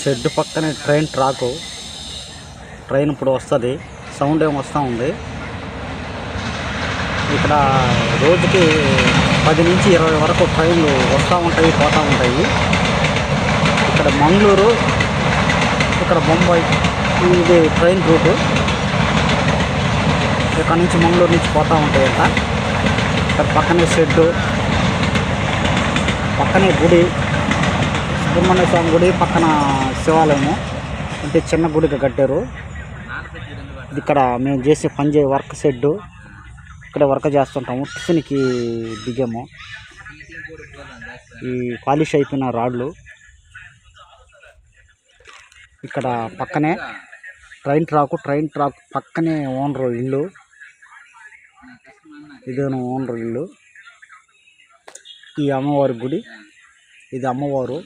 Shed పక్కనే train track. Train ఇప్పుడు వస్తుంది. సౌండ్ ఏమి వస్తూ ఉంది. ఇక్కడ రోజుకి 10 నుంచి 20 వరకు ట్రైన్లు వస్తూ ఉంటాయి, పోతూ ఉంటాయి. ఇక్కడ మంగళూరు, ఇక్కడ బొంబాయి, ఇది ట్రైన్ రూటు. ఇక్కడ నుంచి మంగళూరు నుంచి పోతూ ఉంటాయంట. ఇక్కడ పక్కనే షెడ్డు, పక్కనే గుడి, సుబ్రహ్మణ్య స్వామి గుడి, పక్కన శివాలయము. అంటే చిన్న గుడిగా కట్టారు. ఇది ఇక్కడ మేము చేసే వర్క్ షెడ్డు. ఇక్కడ వర్క్ చేస్తుంటాము. టిఫిన్కి దిగాము. ఈ పాలిష్ అయిపోయిన రాడ్లు. ఇక్కడ పక్కనే ట్రైన్ ట్రాక్ పక్కనే ఓనరు ఇల్లు. ఇదేను ఓనరు ఇల్లు. ఈ అమ్మవారి గుడి, ఇది అమ్మవారు.